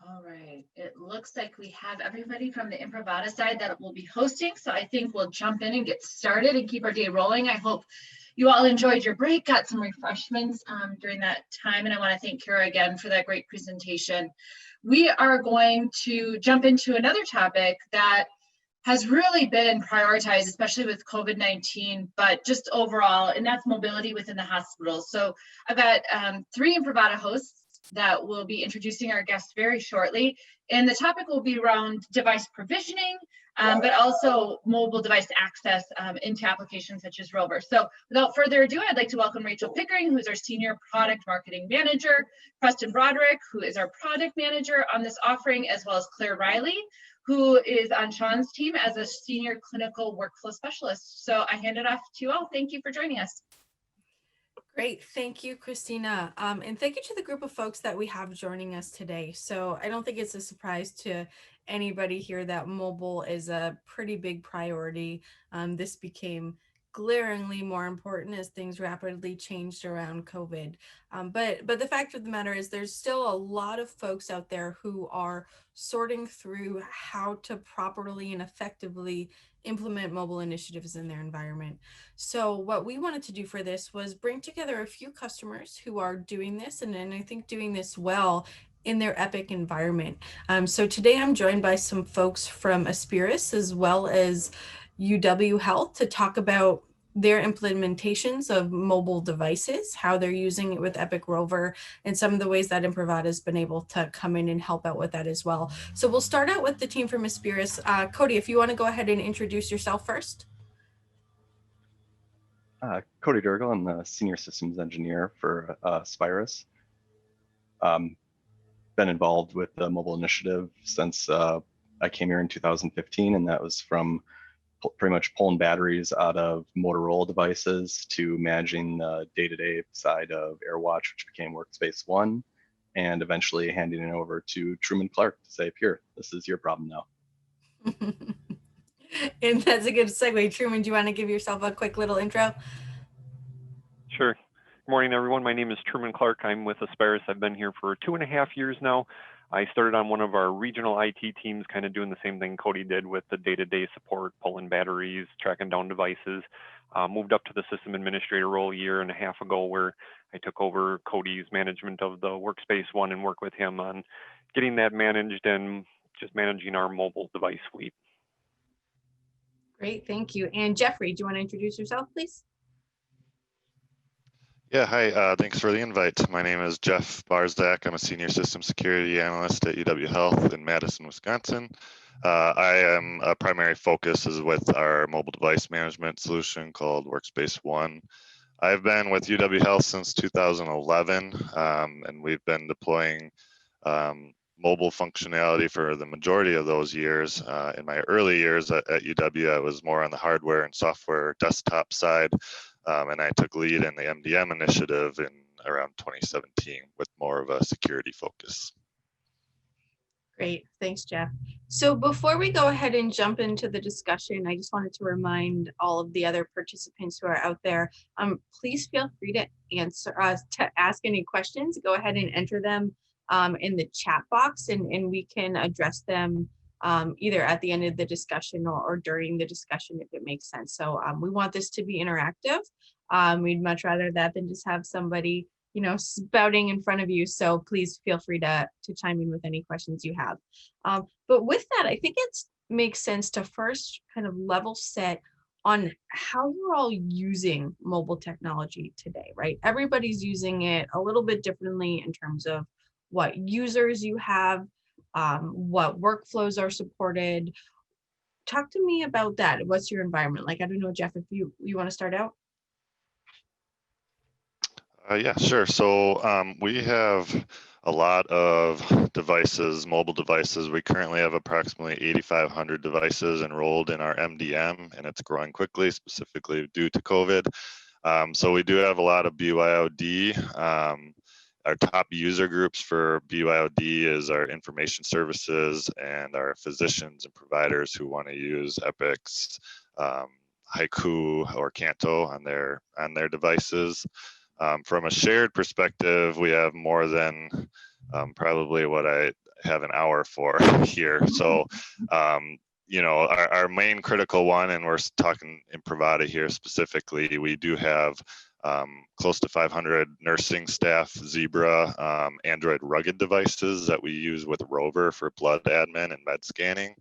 All right, it looks like we have everybody from the Imprivata side that will be hosting. So I think we'll jump in and get started and keep our day rolling. I hope you all enjoyed your break, got some refreshments during that time. And I want to thank Kara again for that great presentation. We are going to jump into another topic that has really been prioritized, especially with COVID-19, but just overall, and that's mobility within the hospital. So I've got three Imprivata hosts that will be introducing our guests very shortly. And the topic will be around device provisioning, but also mobile device access into applications such as Rover. So without further ado, I'd like to welcome Rachel Pickering, who's our Senior Product Marketing Manager, Preston Broderick, who is our Product Manager on this offering, as well as Claire Riley, who is on Sean's team as a Senior Clinical Workflow Specialist. So I hand it off to you all. Thank you for joining us. Great. Thank you, Christina. And thank you to the group of folks that we have joining us today. So I don't think it's a surprise to anybody here that mobile is a pretty big priority. This became glaringly more important as things rapidly changed around COVID. But the fact of the matter is there's still a lot of folks out there who are sorting through how to properly and effectively implement mobile initiatives in their environment. So what we wanted to do for this was bring together a few customers who are doing this and I think doing this well in their Epic environment. So today I'm joined by some folks from Aspiris as well as UW Health to talk about their implementations of mobile devices, how they're using it with Epic Rover, and some of the ways that Imprivata has been able to come in and help out with that as well. So we'll start out with the team from Aspiris. Cody, if you want to go ahead and introduce yourself first. Cody Durgal, I'm the Senior Systems Engineer for Spirus. Been involved with the mobile initiative since I came here in 2015, and that was from pretty much pulling batteries out of Motorola devices to managing the day-to-day side of AirWatch, which became Workspace ONE, and eventually handing it over to Truman Clark to say, here, this is your problem now. And that's a good segue. Truman, do you want to give yourself a quick little intro? Sure. Good morning, everyone. My name is Truman Clark. I'm with Aspiris. I've been here for 2.5 years now. I started on one of our regional IT teams, kind of doing the same thing Cody did with the day-to-day support, pulling batteries, tracking down devices. Moved up to the system administrator role 1.5 years ago, where I took over Cody's management of the Workspace ONE and work with him on getting that managed and just managing our mobile device fleet. Great, thank you. And Jeffrey, do you want to introduce yourself, please? Yeah, hi, thanks for the invite. My name is Jeff Barzak. I'm a Senior System Security Analyst at UW Health in Madison, Wisconsin. A primary focus is with our mobile device management solution called Workspace ONE. I've been with UW Health since 2011, and we've been deploying mobile functionality for the majority of those years. In my early years at UW, I was more on the hardware and software desktop side, and I took lead in the MDM initiative in around 2017 with more of a security focus. Great, thanks, Jeff. So before we go ahead and jump into the discussion, I just wanted to remind all of the other participants who are out there, please feel free to ask any questions. Go ahead and enter them in the chat box, and we can address them either at the end of the discussion or during the discussion if it makes sense. So we want this to be interactive. We'd much rather that than just have somebody spouting in front of you. So please feel free to chime in with any questions you have. But with that, I think it makes sense to first kind of level set on how you're all using mobile technology today, right? Everybody's using it a little bit differently in terms of what users you have, what workflows are supported. Talk to me about that. What's your environment like? I don't know, Jeff, if you want to start out. Yeah, sure. So we have a lot of devices, mobile devices. We currently have approximately 8,500 devices enrolled in our MDM, and it's growing quickly, specifically due to COVID. So we do have a lot of BYOD. Our top user groups for BYOD is our information services and our physicians and providers who want to use Epic's Haiku or Canto on their devices. From a shared perspective, we have more than probably what I have an hour for here. So, you know, our main critical one, and we're talking Imprivata here specifically, we do have close to 500 nursing staff Zebra Android rugged devices that we use with Rover for blood admin and med scanning.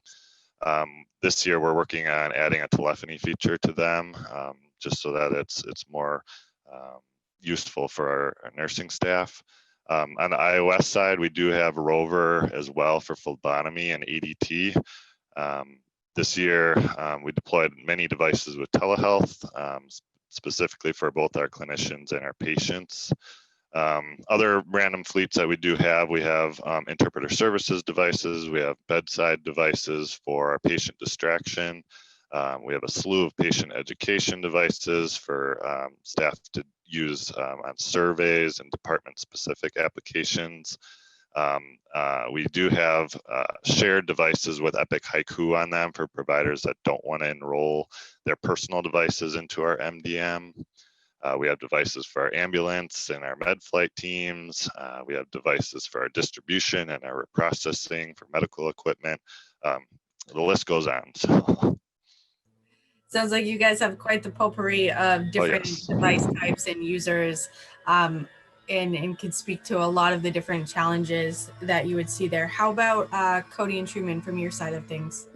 This year we're working on adding a telephony feature to them, just so that it's more useful for our nursing staff. On the iOS side, we do have Rover as well for phlebotomy and ADT. This year, we deployed many devices with telehealth, specifically for both our clinicians and our patients. Other random fleets that we do have, we have interpreter services devices, we have bedside devices for our patient distraction. We have a slew of patient education devices for staff to use on surveys and department-specific applications. We do have shared devices with Epic Haiku on them for providers that don't want to enroll their personal devices into our MDM. We have devices for our ambulance and our med flight teams. We have devices for our distribution and our processing for medical equipment. The list goes on. So. Sounds like you guys have quite the potpourri of different device types and users, and can speak to a lot of the different challenges that you would see there. How about Cody and Truman from your side of things?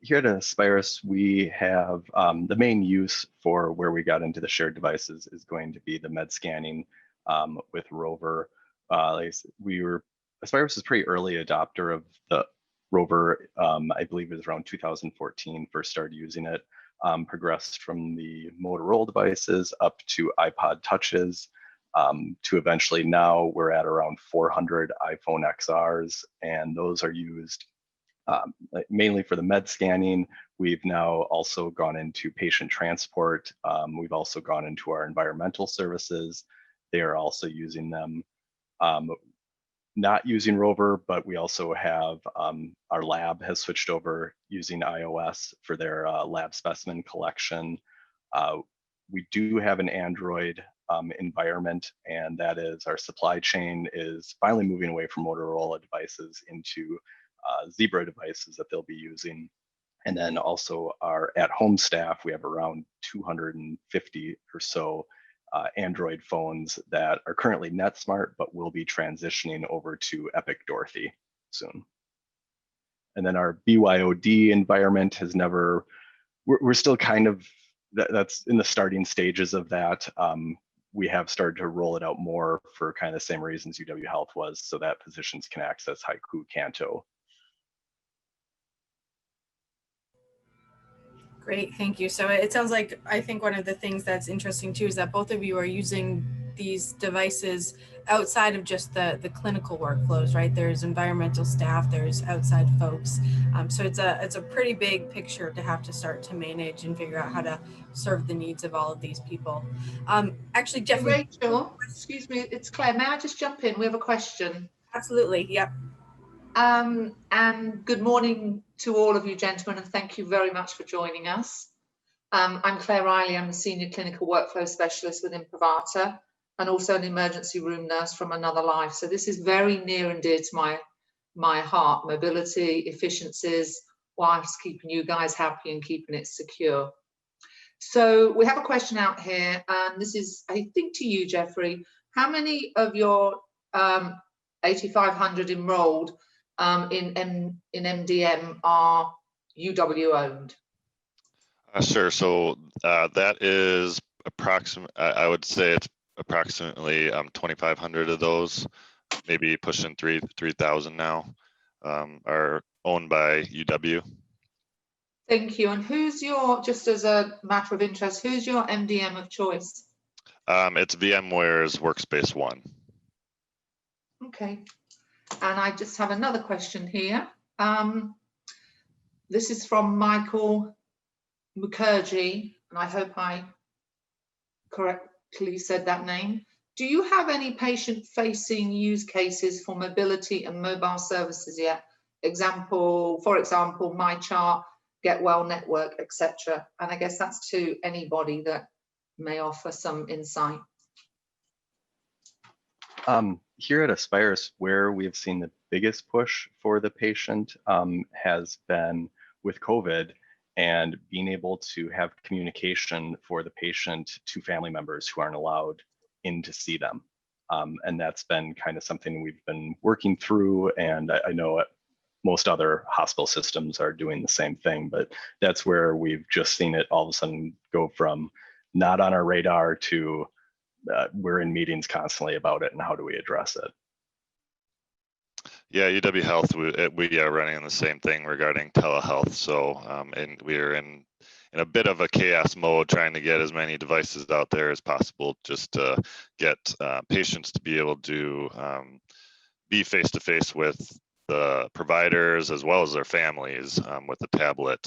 Here at Aspirus, we have the main use for where we got into the shared devices is going to be the med scanning with Rover. Aspirus is pretty early adopter of the Rover. I believe it was around 2014 first started using it. Progressed from the Motorola devices up to iPod touches to eventually now we're at around 400 iPhone XRs, and those are used mainly for the med scanning. We've now also gone into patient transport. We've also gone into our environmental services. They are also using them. Not using Rover, but we also have our lab has switched over using iOS for their lab specimen collection. We do have an Android environment, and that is our supply chain is finally moving away from Motorola devices into Zebra devices that they'll be using. And then also our at-home staff, we have around 250 or so Android phones that are currently NetSmart, but will be transitioning over to Epic Dorothy soon. And then our BYOD environment has never, we're still kind of, that's in the starting stages of that. We have started to roll it out more for kind of the same reasons UW Health was, so that physicians can access Haiku Canto. Great, thank you. So it sounds like, I think one of the things that's interesting too is that both of you are using these devices outside of just the clinical workflows, right? There's environmental staff, there's outside folks. So it's a pretty big picture to have to start to manage and figure out how to serve the needs of all of these people. Actually, Jeff. Rachel, excuse me, it's Claire. May I just jump in? We have a question. Absolutely, yep. And good morning to all of you gentlemen, and thank you very much for joining us. I'm Claire Riley. I'm a Senior Clinical Workflow Specialist with Imprivata and also an emergency room nurse from another life. So this is very near and dear to my heart, mobility, efficiencies, whilst keeping you guys happy and keeping it secure. So we have a question out here, and this is, I think, to you, Jeffrey. How many of your 8,500 enrolled in MDM are UW owned? Sure. So that is approximate. I would say it's approximately 2,500 of those, maybe pushing 3,000 now, are owned by UW. Thank you. And who's your, just as a matter of interest, who's your MDM of choice? It's VMware's Workspace ONE. Okay. And I just have another question here. This is from Michael Mukherjee, and I hope I correctly said that name. Do you have any patient-facing use cases for mobility and mobile services yet? For example, MyChart, Get Well Network, etc. And I guess that's to anybody that may offer some insight. Here at Aspirus, where we've seen the biggest push for the patient has been with COVID and being able to have communication for the patient to family members who aren't allowed in to see them. And that's been kind of something we've been working through. And I know most other hospital systems are doing the same thing, but that's where we've just seen it all of a sudden go from not on our radar to we're in meetings constantly about it and how do we address it. Yeah, UW Health, we are running the same thing regarding telehealth. So, and we're in a bit of a chaos mode, trying to get as many devices out there as possible, just to get patients to be able to be face-to-face with the providers as well as their families with the tablet,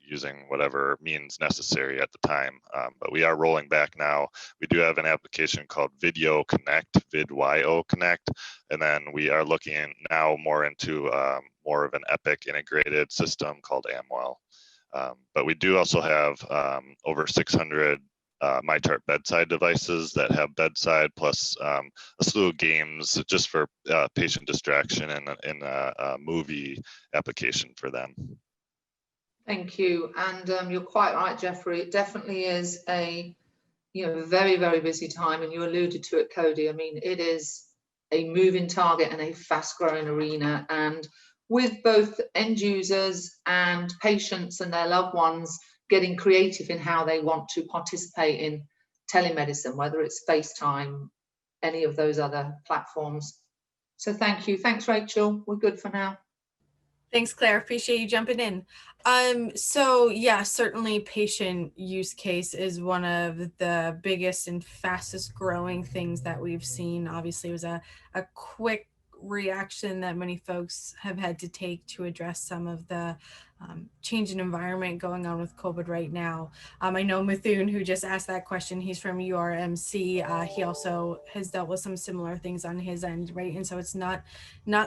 using whatever means necessary at the time. But we are rolling back now. We do have an application called Video Connect, VidYO Connect, and then we are looking now more into more of an Epic integrated system called Amwell. But we do also have over 600 MyChart bedside devices that have bedside plus a slew of games just for patient distraction and a movie application for them. Thank you. And you're quite right, Jeffrey. It definitely is a very, very busy time. And you alluded to it, Cody. I mean, it is a moving target and a fast growing arena. And with both end users and patients and their loved ones getting creative in how they want to participate in telemedicine, whether it's FaceTime, any of those other platforms. So thank you. Thanks, Rachel. We're good for now. Thanks, Claire. Appreciate you jumping in. So yeah, certainly patient use case is one of the biggest and fastest growing things that we've seen. Obviously, it was a quick reaction that many folks have had to take to address some of the change in environment going on with COVID right now. I know Mithun, who just asked that question, he's from URMC. He also has dealt with some similar things on his end, right? And so it's not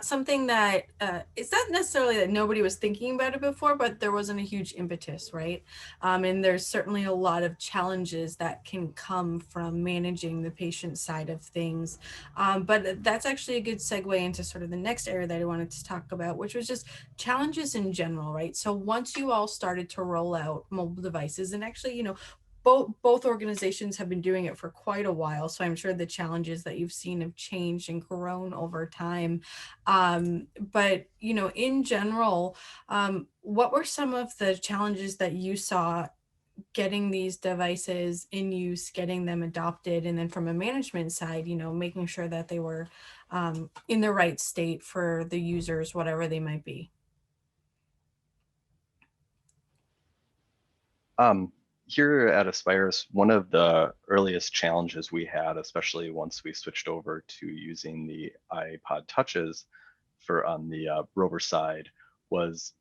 something that, it's not necessarily that nobody was thinking about it before, but there wasn't a huge impetus, right? And there's certainly a lot of challenges that can come from managing the patient side of things. But that's actually a good segue into sort of the next area that I wanted to talk about, which was just challenges in general, right? So once you all started to roll out mobile devices, and actually, both organizations have been doing it for quite a while, so I'm sure the challenges that you've seen have changed and grown over time. But in general, what were some of the challenges that you saw getting these devices in use, getting them adopted, and then from a management side, making sure that they were in the right state for the users, whatever they might be? Here at Aspirus, one of the earliest challenges we had, especially once we switched over to using the iPod touches for on the Rover side, was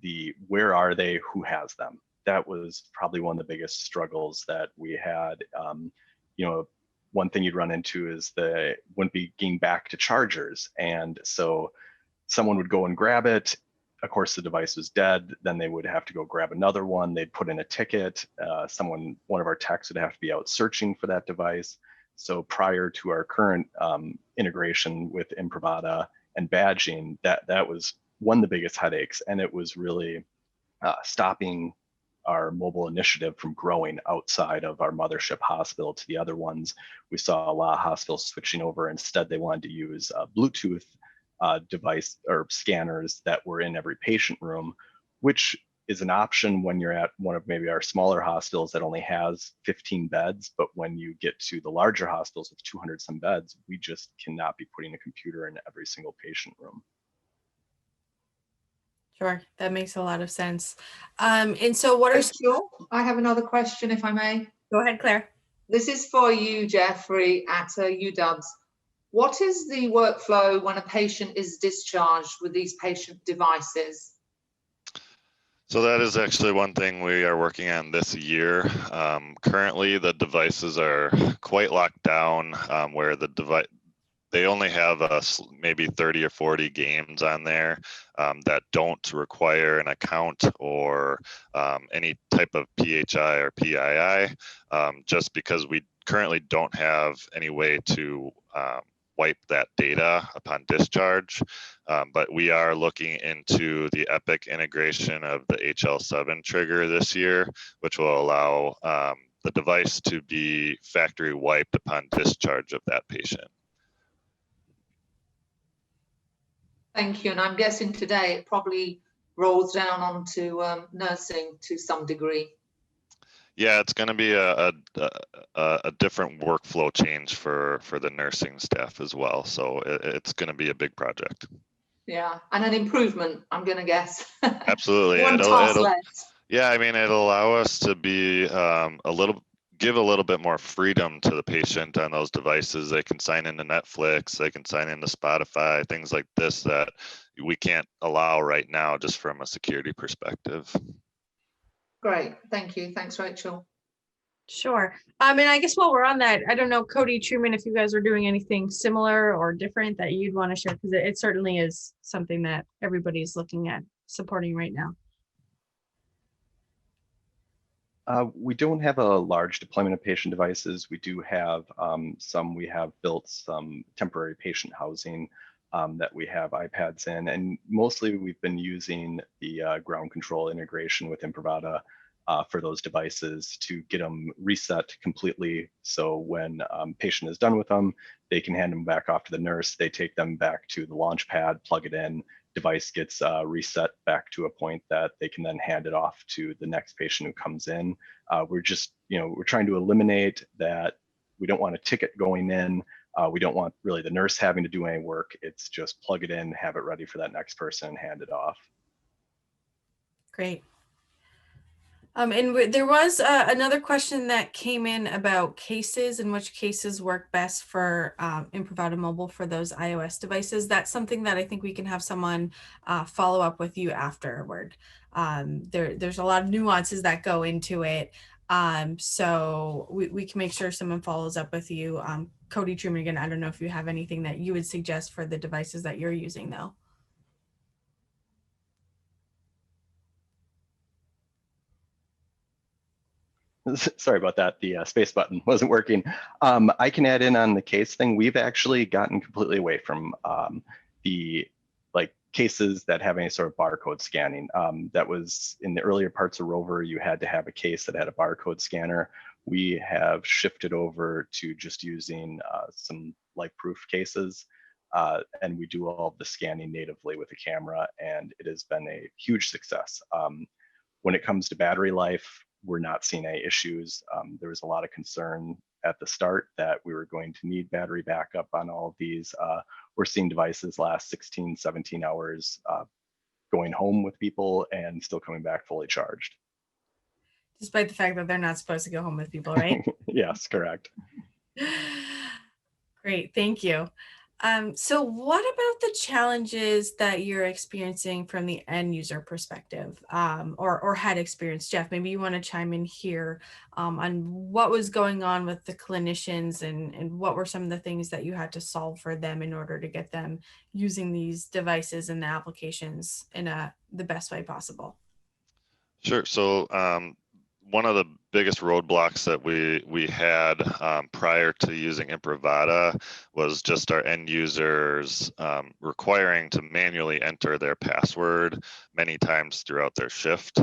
the where are they, who has them? That was probably one of the biggest struggles that we had. One thing you'd run into is they wouldn't be getting back to chargers. And so someone would go and grab it. Of course, the device was dead. Then they would have to go grab another one. They'd put in a ticket. One of our techs would have to be out searching for that device. So prior to our current integration with Imprivata and badging, that was one of the biggest headaches. And it was really stopping our mobile initiative from growing outside of our mothership hospital to the other ones. We saw a lot of hospitals switching over. Instead, they wanted to use Bluetooth device or scanners that were in every patient room, which is an option when you're at one of maybe our smaller hospitals that only has 15 beds. But when you get to the larger hospitals with 200 some beds, we just cannot be putting a computer in every single patient room. Sure, that makes a lot of sense. And so what are... Rachel, I have another question, if I may. Go ahead, Claire. This is for you, Jeffrey, at UWs. What is the workflow when a patient is discharged with these patient devices? So that is actually one thing we are working on this year. Currently, the devices are quite locked down, where the device, they only have maybe 30 or 40 games on there that don't require an account or any type of PHI or PII, just because we currently don't have any way to wipe that data upon discharge. But we are looking into the Epic integration of the HL7 trigger this year, which will allow the device to be factory wiped upon discharge of that patient. Thank you. And I'm guessing today it probably rolls down onto nursing to some degree. Yeah, it's going to be a different workflow change for the nursing staff as well. So it's going to be a big project. Yeah, and an improvement, I'm going to guess. Absolutely. One task less. Yeah, I mean, it'll allow us to be give a little bit more freedom to the patient on those devices. They can sign into Netflix, they can sign into Spotify, things like this that we can't allow right now just from a security perspective. Great, thank you. Thanks, Rachel. Sure. And I guess while we're on that, I don't know, Cody, Truman, if you guys are doing anything similar or different that you'd want to share, because it certainly is something that everybody's looking at supporting right now. We don't have a large deployment of patient devices. We do have we have built some temporary patient housing that we have iPads in, and mostly we've been using the ground control integration with Imprivata for those devices to get them reset completely. So when patient is done with them, they can hand them back off to the nurse. They take them back to the launch pad, plug it in, device gets reset back to a point that they can then hand it off to the next patient who comes in. We're just, we're trying to eliminate that. We don't want a ticket going in. We don't want really the nurse having to do any work. It's just plug it in, have it ready for that next person, and hand it off. Great. And there was another question that came in about cases and which cases work best for Imprivata Mobile for those iOS devices. That's something that I think we can have someone follow up with you afterward. There's a lot of nuances that go into it. So we can make sure someone follows up with you. Cody, Truman, again, I don't know if you have anything that you would suggest for the devices that you're using though. Sorry about that. The space button wasn't working. I can add in on the case thing. We've actually gotten completely away from the cases that have any sort of barcode scanning. That was in the earlier parts of Rover, you had to have a case that had a barcode scanner. We have shifted over to just using some light-proof cases, and we do all of the scanning natively with the camera, and it has been a huge success. When it comes to battery life, we're not seeing any issues. There was a lot of concern at the start that we were going to need battery backup on all of these. We're seeing devices last 16, 17 hours going home with people and still coming back fully charged. Despite the fact that they're not supposed to go home with people, right? Yes, correct. Great, thank you. So what about the challenges that you're experiencing from the end user perspective, or had experienced? Jeff, maybe you want to chime in here on what was going on with the clinicians and what were some of the things that you had to solve for them in order to get them using these devices and the applications in the best way possible. Sure. So one of the biggest roadblocks that we had prior to using Imprivata was just our end users requiring to manually enter their password many times throughout their shift,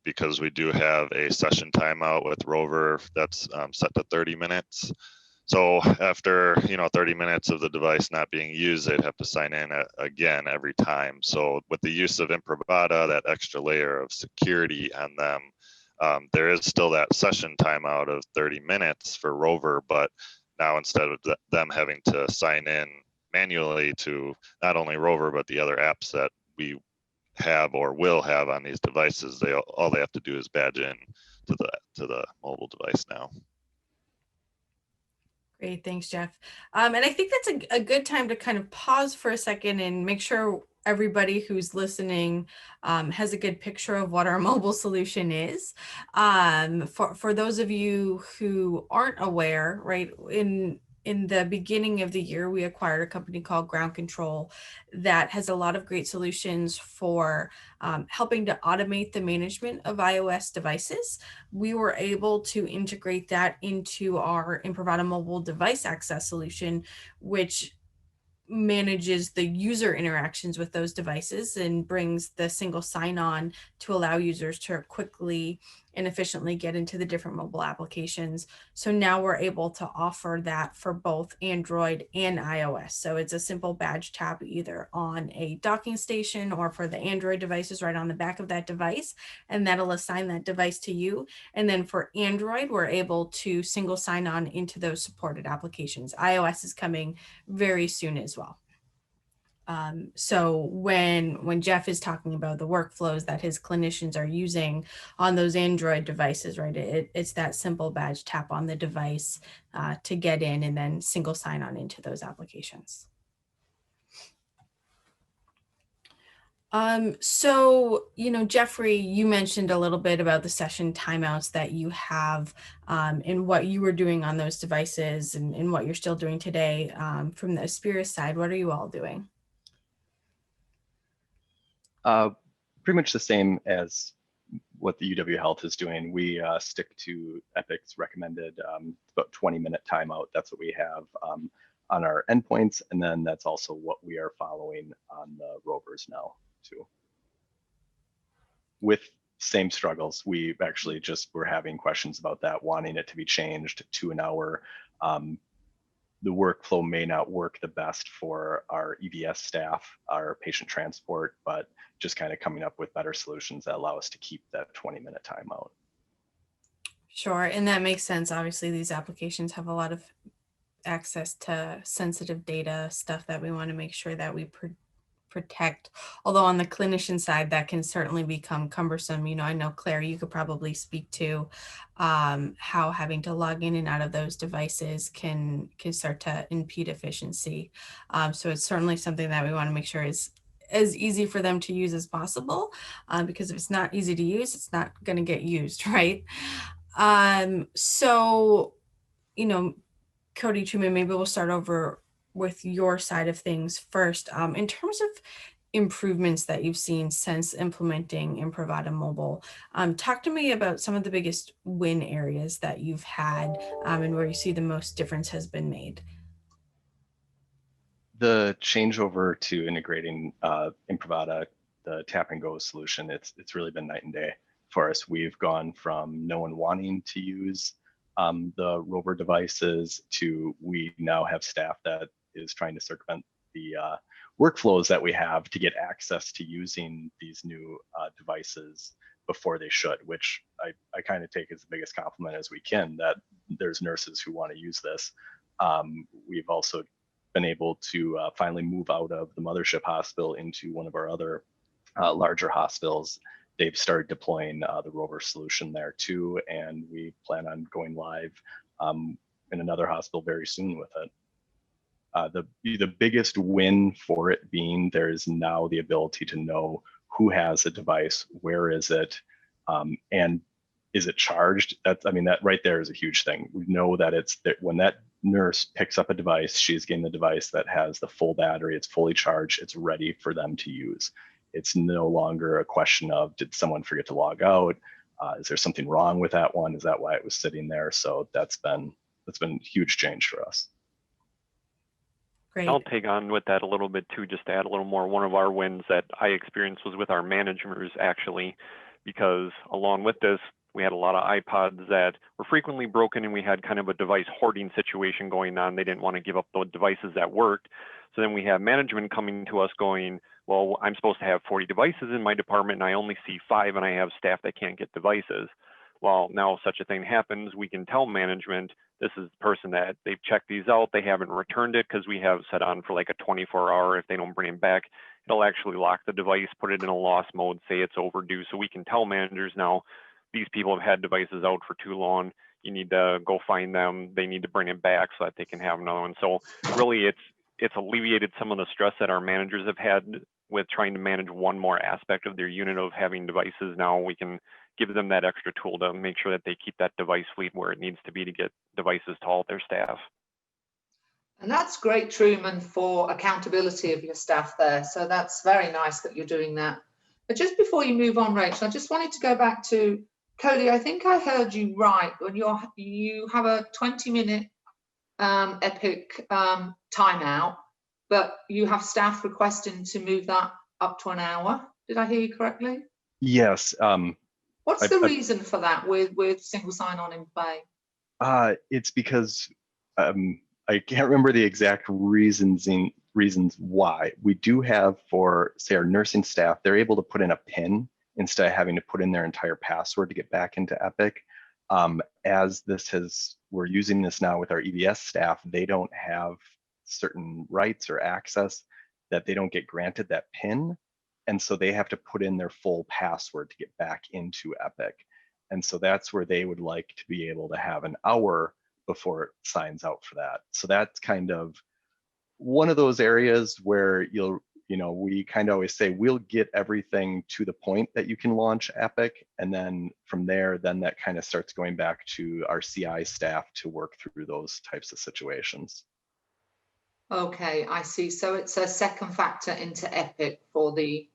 because we do have a session timeout with Rover that's set to 30 minutes. So after 30 minutes of the device not being used, they'd have to sign in again every time. So with the use of Imprivata, that extra layer of security on them, there is still that session timeout of 30 minutes for Rover, but now instead of them having to sign in manually to not only Rover, but the other apps that we have or will have on these devices, all they have to do is badge in to the mobile device now. Great, thanks, Jeff. And I think that's a good time to kind of pause for a second and make sure everybody who's listening has a good picture of what our mobile solution is. For those of you who aren't aware, right, in in the beginning of the year, we acquired a company called Ground Control that has a lot of great solutions for helping to automate the management of iOS devices. We were able to integrate that into our Imprivata mobile device access solution, which manages the user interactions with those devices and brings the single sign-on to allow users to quickly and efficiently get into the different mobile applications. So now we're able to offer that for both Android and iOS. So it's a simple badge tap either on a docking station or for the Android devices right on the back of that device, and that'll assign that device to you. And then for Android, we're able to single sign on into those supported applications. iOS is coming very soon as well. So when Jeff is talking about the workflows that his clinicians are using on those Android devices, right, it's that simple badge tap on the device to get in and then single sign on into those applications. So, Jeffrey, you mentioned a little bit about the session timeouts that you have and what you were doing on those devices and what you're still doing today. From the Aspiris side, what are you all doing? Pretty much the same as what the UW Health is doing. We stick to Epic's recommended about 20-minute timeout. That's what we have on our endpoints, and then that's also what we are following on the rovers now too. With same struggles, we actually just were having questions about that, wanting it to be changed to an hour. The workflow may not work the best for our EVS staff, our patient transport, but just kind of coming up with better solutions that allow us to keep that 20-minute timeout. Sure, and that makes sense. Obviously, these applications have a lot of access to sensitive data, stuff that we want to make sure that we protect. Although on the clinician side, that can certainly become cumbersome. I know, Claire, you could probably speak to how having to log in and out of those devices can start to impede efficiency. So it's certainly something that we want to make sure is as easy for them to use as possible, because if it's not easy to use, it's not going to get used, right? So, Cody, Truman, maybe we'll start over with your side of things first. In terms of improvements that you've seen since implementing Imprivata Mobile, talk to me about some of the biggest win areas that you've had and where you see the most difference has been made. The changeover to integrating Imprivata, the tap and go solution, it's really been night and day for us. We've gone from no one wanting to use the rover devices to we now have staff that is trying to circumvent the workflows that we have to get access to using these new devices before they should, which I kind of take as the biggest compliment as we can, that there's nurses who want to use this. We've also been able to finally move out of the mothership hospital into one of our other larger hospitals. They've started deploying the rover solution there too, and we plan on going live in another hospital very soon with it. The biggest win for it being there is now the ability to know who has a device, where is it, and is it charged? That right there is a huge thing. We know that it's that when that nurse picks up a device, she's getting the device that has the full battery, it's fully charged, it's ready for them to use. It's no longer a question of, did someone forget to log out? Is there something wrong with that one? Is that why it was sitting there? So that's been a huge change for us. Great. I'll take on with that a little bit too, just to add a little more. One of our wins that I experienced was with our managers actually, because along with this, we had a lot of iPods that were frequently broken and we had kind of a device hoarding situation going on. They didn't want to give up the devices that worked. So then we have management coming to us going, well, I'm supposed to have 40 devices in my department and I only see 5 and I have staff that can't get devices. Well, now such a thing happens, we can tell management, this is the person that they've checked these out, they haven't returned it because we have set on for like a 24-hour, if they don't bring it back, it'll actually lock the device, put it in a lost mode, say it's overdue. So we can tell managers now, these people have had devices out for too long, you need to go find them, they need to bring it back so that they can have another one. So really it's alleviated some of the stress that our managers have had with trying to manage one more aspect of their unit of having devices. Now we can give them that extra tool to make sure that they keep that device fleet where it needs to be to get devices to all their staff. And that's great, Truman, for accountability of your staff there. So that's very nice that you're doing that. But just before you move on, Rachel, I just wanted to go back to Cody. I think I heard you right when you have a 20-minute Epic timeout, but you have staff requesting to move that up to an hour. Did I hear you correctly? Yes. What's the reason for that with single sign-on in play? It's because I can't remember the exact reasons why. We do have, for say, our nursing staff, they're able to put in a PIN instead of having to put in their entire password to get back into Epic. As we're using this now with our EBS staff, they don't have certain rights or access that they don't get granted that PIN. And so they have to put in their full password to get back into Epic. And so that's where they would like to be able to have an hour before it signs out for that. So that's kind of one of those areas where we kind of always say we'll get everything to the point that you can launch Epic. And then from there, then that kind of starts going back to our CI staff to work through those types of situations. Okay, I see. So it's a second factor into Epic for the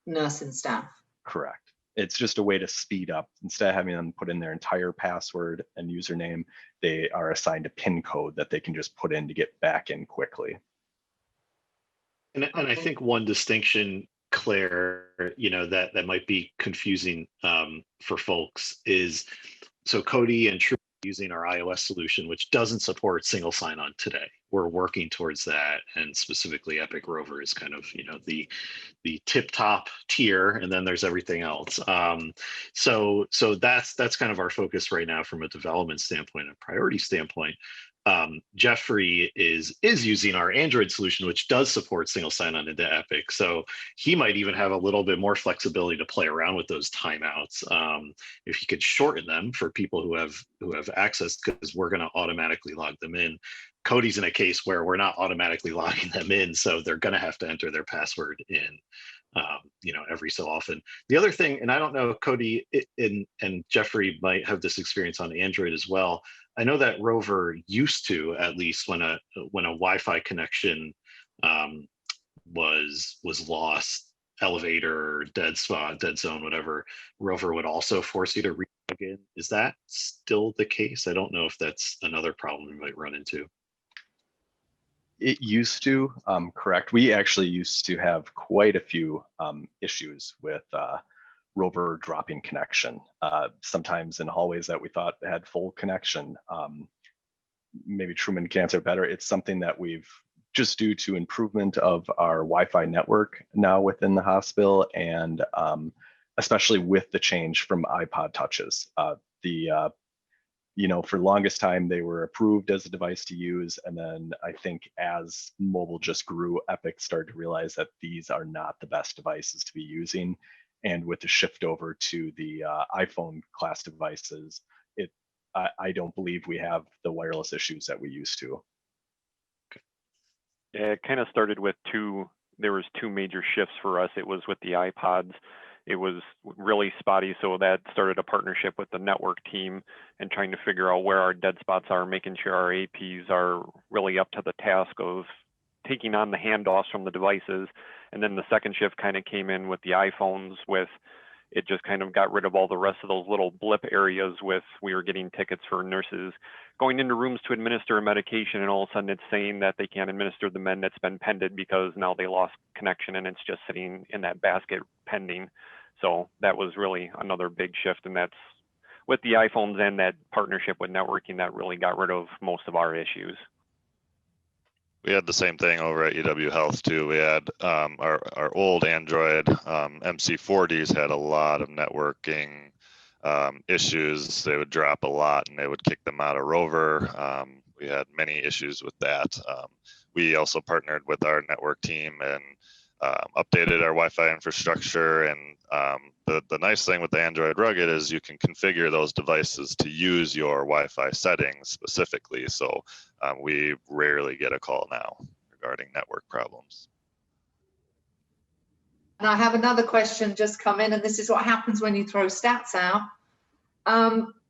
nursing staff. Correct. It's just a way to speed up. Instead of having them put in their entire password and username, they are assigned a PIN code that they can just put in to get back in quickly. And I think one distinction, Claire, that might be confusing for folks is, so Cody and True using our iOS solution, which doesn't support single sign-on today. We're working towards that, and specifically Epic Rover is kind of the tip-top tier, and then there's everything else. So that's kind of our focus right now from a development standpoint and priority standpoint. Jeffrey is using our Android solution, which does support single sign-on into Epic. So he might even have a little bit more flexibility to play around with those timeouts if he could shorten them for people who have access, because we're going to automatically log them in. Cody's in a case where we're not automatically logging them in, so they're going to have to enter their password in. Every so often. The other thing, and I don't know, Cody and Jeffrey might have this experience on Android as well. I know that Rover used to, at least when a Wi-Fi connection was lost, elevator, dead spot, dead zone, whatever, Rover would also force you to re-log in. Is that still the case? I don't know if that's another problem we might run into. It used to, correct. We actually used to have quite a few issues with Rover dropping connection. Sometimes in hallways that we thought had full connection. Maybe Truman can answer better. It's something that we've, just due to improvement of our Wi-Fi network now within the hospital, and especially with the change from iPod touches. For the longest time, they were approved as a device to use. And then I think as mobile just grew, Epic started to realize that these are not the best devices to be using. And with the shift over to the iPhone class devices, I don't believe we have the wireless issues that we used to. Yeah, it kind of started with there was two major shifts for us. It was with the iPods. It was really spotty, so that started a partnership with the network team and trying to figure out where our dead spots are, making sure our APs are really up to the task of taking on the handoffs from the devices. And then the second shift kind of came in with the iPhones, with it just kind of got rid of all the rest of those little blip areas with, we were getting tickets for nurses going into rooms to administer a medication, and all of a sudden it's saying that they can't administer the med that's been pended because now they lost connection and it's just sitting in that basket pending. So that was really another big shift, and that's with the iPhones and that partnership with networking that really got rid of most of our issues. We had the same thing over at UW Health too. We had our old Android MC40s had a lot of networking issues. They would drop a lot and they would kick them out of Rover. We had many issues with that. We also partnered with our network team and updated our Wi-Fi infrastructure. And the nice thing with the Android Rugged is you can configure those devices to use your Wi-Fi settings specifically. So we rarely get a call now regarding network problems. And I have another question just come in, and this is what happens when you throw stats out.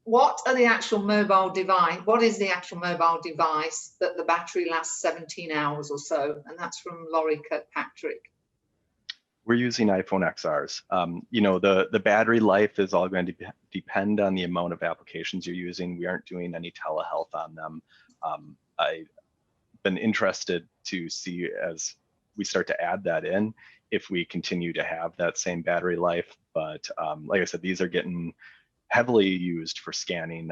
what are the actual mobile device? What is the actual mobile device that the battery lasts 17 hours or so? And that's from Laurie Kirkpatrick. We're using iPhone XRs. You know, the battery life is all going to depend on the amount of applications you're using. We aren't doing any telehealth on them. I've been interested to see as we start to add that in, if we continue to have that same battery life. But like I said, these are getting heavily used for scanning.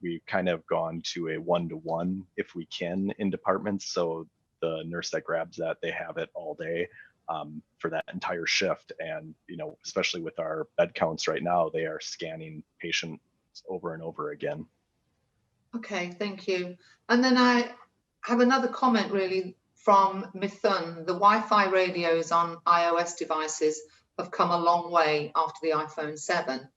We've kind of gone to a one-to-one if we can in departments. So the nurse that grabs that, they have it all day for that entire shift. And, you know, especially with our bed counts right now, they are scanning patients over and over again. Okay, thank you. And then I have another comment really from Mithun. The Wi-Fi radios on iOS devices have come a long way after the iPhone 7.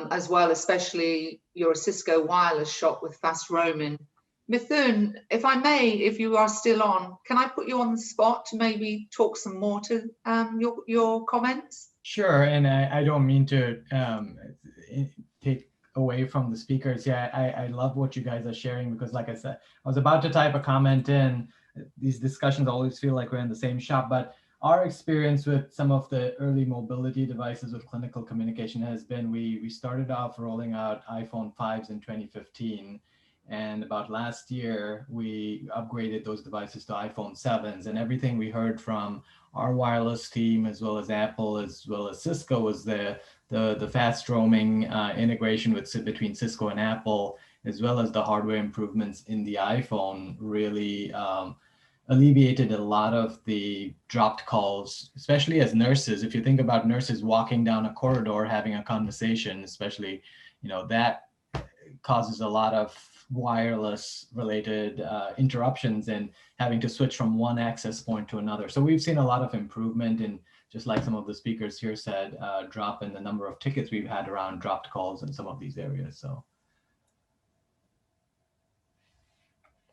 As well, especially you're a Cisco wireless shop with fast roaming. Mithun, if I may, if you are still on, can I put you on the spot to maybe talk some more to your comments? Sure, and I don't mean to take away from the speakers. Yeah, I love what you guys are sharing, because like I said, I was about to type a comment in. These discussions always feel like we're in the same shop, but our experience with some of the early mobility devices with clinical communication has been, we started off rolling out iPhone 5s in 2015. And about last year, we upgraded those devices to iPhone 7s, and everything we heard from our wireless team, as well as Apple, as well as Cisco, was the fast roaming integration between Cisco and Apple, as well as the hardware improvements in the iPhone really alleviated a lot of the dropped calls, especially as nurses. If you think about nurses walking down a corridor having a conversation, especially, you know, that causes a lot of wireless related interruptions and having to switch from one access point to another. So we've seen a lot of improvement in, just like some of the speakers here said, drop in the number of tickets we've had around dropped calls in some of these areas. So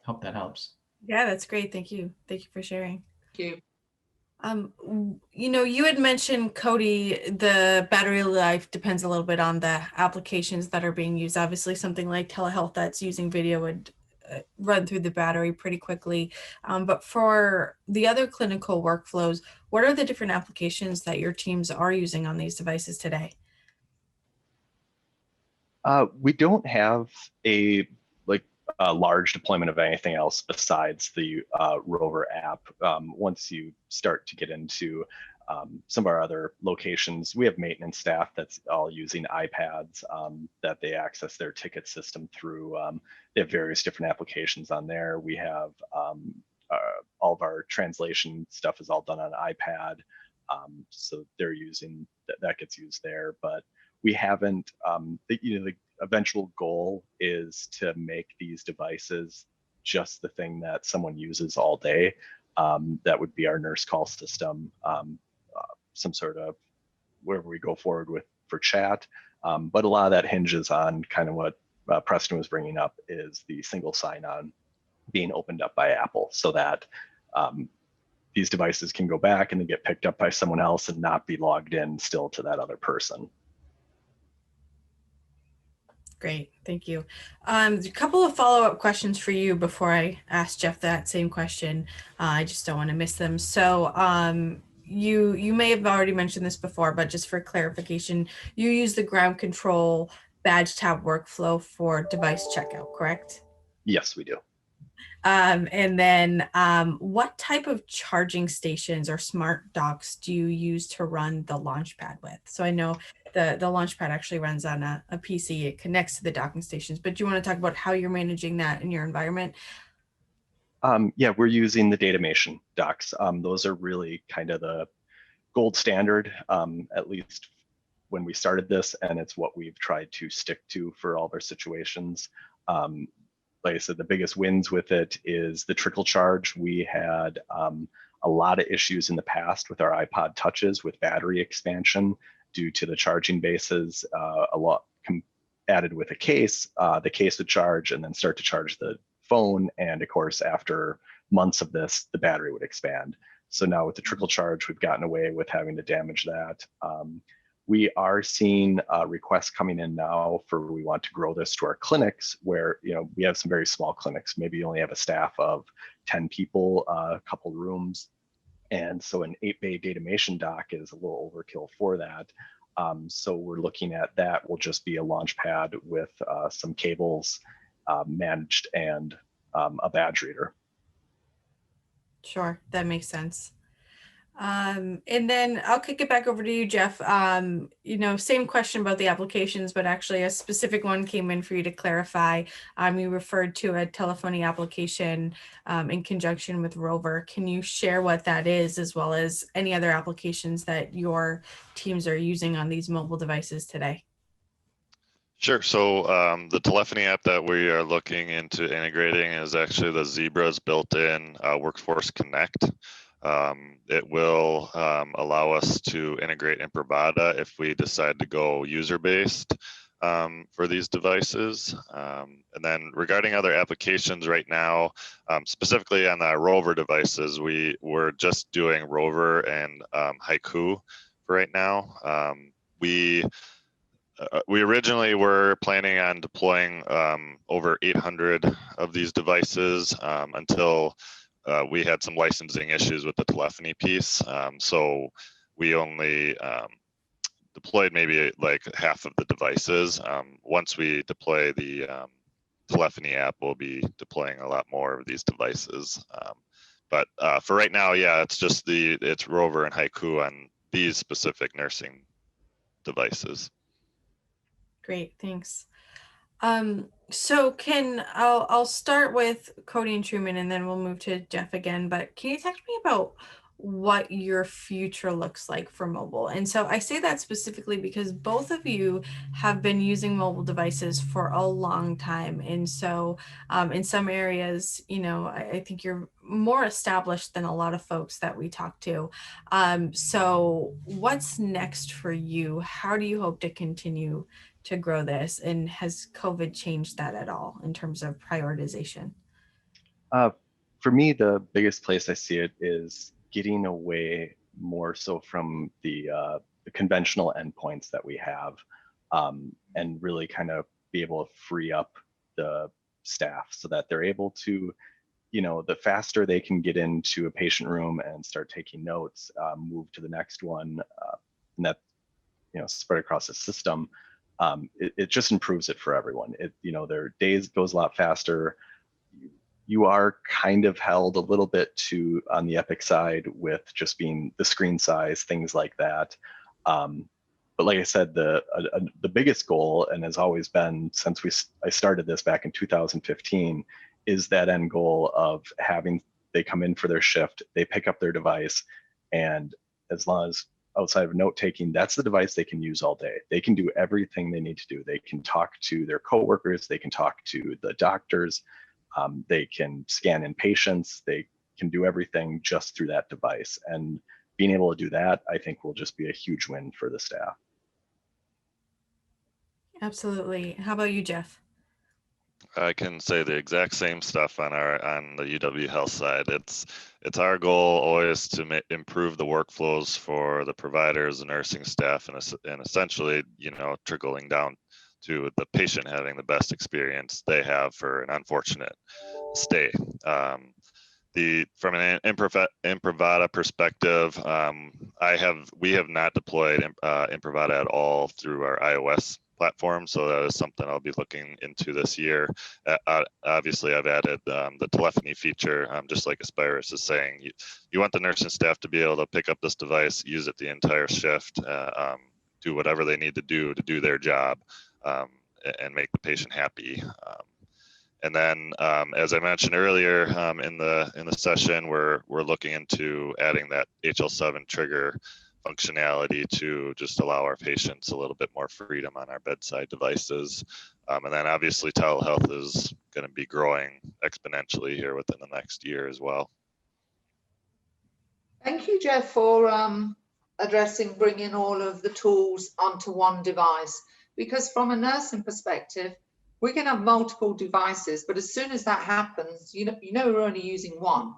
hope that helps. Yeah, that's great. Thank you. Thank you for sharing. Thank you. You know, you had mentioned, Cody, the battery life depends a little bit on the applications that are being used. Obviously, something like telehealth that's using video would run through the battery pretty quickly. But for the other clinical workflows, what are the different applications that your teams are using on these devices today? We don't have a large deployment of anything else besides the Rover app. Once you start to get into some of our other locations, we have maintenance staff that's all using iPads that they access their ticket system through. They have various different applications on there. We have all of our translation stuff is all done on iPad. So they're using, that gets used there, but we haven't, the eventual goal is to make these devices just the thing that someone uses all day. That would be our nurse call system, some sort of wherever we go forward with for chat. But a lot of that hinges on kind of what Preston was bringing up, is the single sign-on being opened up by Apple, so that these devices can go back and then get picked up by someone else and not be logged in still to that other person. Great, thank you. A couple of follow-up questions for you before I ask Jeff that same question. I just don't want to miss them. So you may have already mentioned this before, but just for clarification, you use the ground control badge tab workflow for device checkout, correct? Yes, we do. And then what type of charging stations or smart docks do you use to run the Launchpad with? So I know the Launchpad actually runs on a PC. It connects to the docking stations, but do you want to talk about how you're managing that in your environment? Yeah, we're using the Datamation docks. Those are really kind of the gold standard, at least when we started this, and it's what we've tried to stick to for all of our situations. Like I said, the biggest wins with it is the trickle charge. We had a lot of issues in the past with our iPod touches with battery expansion due to the charging bases. A lot added with a case, the case would charge and then start to charge the phone. And of course, after months of this, the battery would expand. So now with the trickle charge, we've gotten away with having to damage that. We are seeing requests coming in now for, we want to grow this to our clinics where, we have some very small clinics. Maybe you only have a staff of 10 people, a couple rooms. And so an 8-bay datamation dock is a little overkill for that. So we're looking at that will just be a launch pad with some cables managed and a badge reader. Sure, that makes sense. And then I'll kick it back over to you, Jeff. Same question about the applications, but actually a specific one came in for you to clarify. You referred to a telephony application in conjunction with Rover. Can you share what that is, as well as any other applications that your teams are using on these mobile devices today? Sure. So the telephony app that we are looking into integrating is actually the Zebra's built-in Workforce Connect. It will allow us to integrate Imprivata if we decide to go user-based for these devices. And then regarding other applications right now, specifically on the Rover devices, we're just doing Rover and Haiku for right now. We originally were planning on deploying over 800 of these devices until we had some licensing issues with the telephony piece. So we only deployed maybe like half of the devices. Once we deploy the telephony app, we'll be deploying a lot more of these devices. But for right now, yeah, it's Rover and Haiku on these specific nursing devices. Great, thanks. So I'll start with Cody and Truman, and then we'll move to Jeff again, but can you talk to me about what your future looks like for mobile? And so I say that specifically because both of you have been using mobile devices for a long time. And so in some areas, I think you're more established than a lot of folks that we talk to. So what's next for you? How do you hope to continue to grow this? And has COVID changed that at all in terms of prioritization? For me, the biggest place I see it is getting away more so from the conventional endpoints that we have, and really kind of be able to free up the staff so that they're able to, the faster they can get into a patient room and start taking notes, move to the next one, and that, spread across the system. It just improves it for everyone. Their days goes a lot faster. You are kind of held a little bit on the Epic side with just being the screen size, things like that. But like I said, the biggest goal, and has always been since I started this back in 2015, is that end goal of they come in for their shift, they pick up their device, and as long as outside of note taking, that's the device they can use all day. They can do everything they need to do. They can talk to their coworkers, they can talk to the doctors, they can scan in patients, they can do everything just through that device. And being able to do that, I think, will just be a huge win for the staff. Absolutely. How about you, Jeff? I can say the exact same stuff on the UW Health side. It's our goal always to improve the workflows for the providers, the nursing staff, and essentially, trickling down to the patient having the best experience they have for an unfortunate stay. From an Imprivata perspective, we have not deployed Imprivata at all through our iOS platform, so that is something I'll be looking into this year. Obviously, I've added the telephony feature, just like Aspirus is saying. You want the nursing staff to be able to pick up this device, use it the entire shift, do whatever they need to do their job, and make the patient happy. And then, as I mentioned earlier in the session, we're looking into adding that HL7 trigger functionality to just allow our patients a little bit more freedom on our bedside devices. And then obviously telehealth is going to be growing exponentially here within the next year as well. Thank you, Jeff, for addressing bringing all of the tools onto one device. Because from a nursing perspective, we can have multiple devices, but as soon as that happens, we're only using one,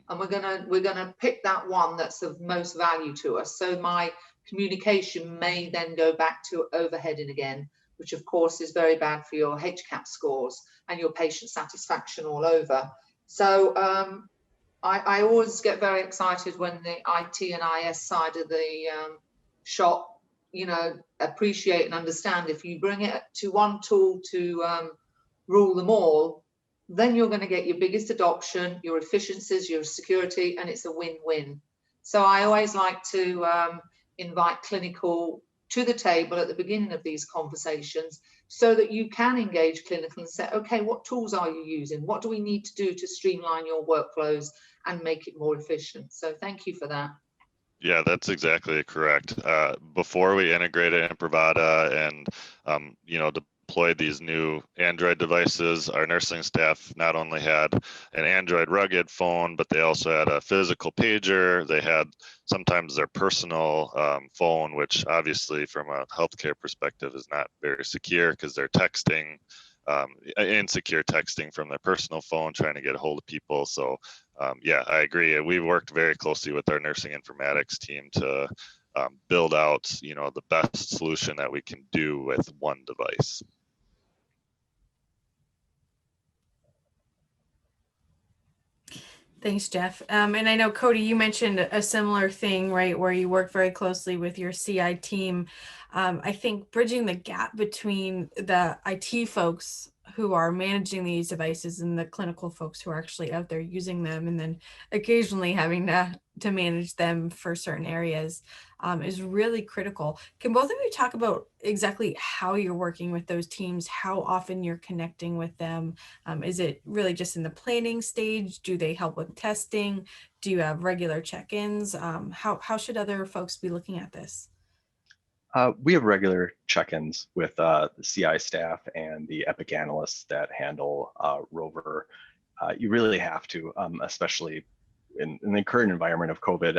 and we're gonna pick that one that's of most value to us. So my communication may then go back to overheading again, which of course is very bad for your HCAP scores and your patient satisfaction all over. So I always get very excited when the IT and IS side of the shop, you know, appreciate and understand if you bring it to one tool to rule them all, then you're going to get your biggest adoption, your efficiencies, your security, and it's a win-win. So I always like to invite clinical to the table at the beginning of these conversations so that you can engage clinical and say, okay, what tools are you using? What do we need to do to streamline your workflows and make it more efficient? So thank you for that. Yeah, that's exactly correct. Before we integrated Imprivata and you know, deployed these new Android devices, our nursing staff not only had an Android rugged phone, but they also had a physical pager. They had sometimes their personal phone, which obviously from a healthcare perspective is not very secure because they're texting, insecure texting from their personal phone, trying to get a hold of people. So yeah, I agree. We worked very closely with our nursing informatics team to build out, you know, the best solution that we can do with one device. Thanks, Jeff. And I know, Cody, you mentioned a similar thing, right, where you work very closely with your CI team. I think bridging the gap between the IT folks who are managing these devices and the clinical folks who are actually out there using them, and then occasionally having to manage them for certain areas is really critical. Can both of you talk about exactly how you're working with those teams, how often you're connecting with them? Is it really just in the planning stage? Do they help with testing? Do you have regular check-ins? How should other folks be looking at this? We have regular check-ins with the CI staff and the Epic analysts that handle Rover. You really have to, especially in the current environment of COVID.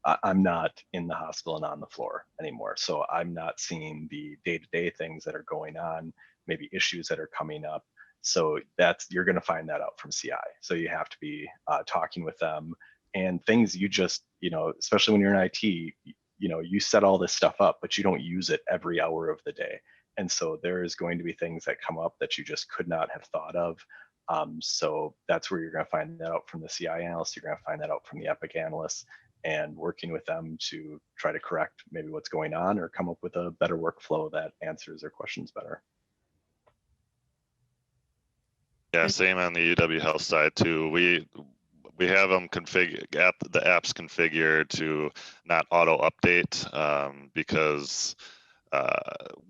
I'm not in the hospital and on the floor anymore, so I'm not seeing the day-to-day things that are going on, maybe issues that are coming up. So you're going to find that out from CI. So you have to be talking with them, and things you just, you know, especially when you're in IT, you know, you set all this stuff up, but you don't use it every hour of the day. And so there is going to be things that come up that you just could not have thought of. So that's where you're going to find that out from the CI analysts. You're going to find that out from the Epic analysts, and working with them to try to correct maybe what's going on or come up with a better workflow that answers their questions better. Yeah, same on the UW Health side too. We have them the apps configured to not auto update because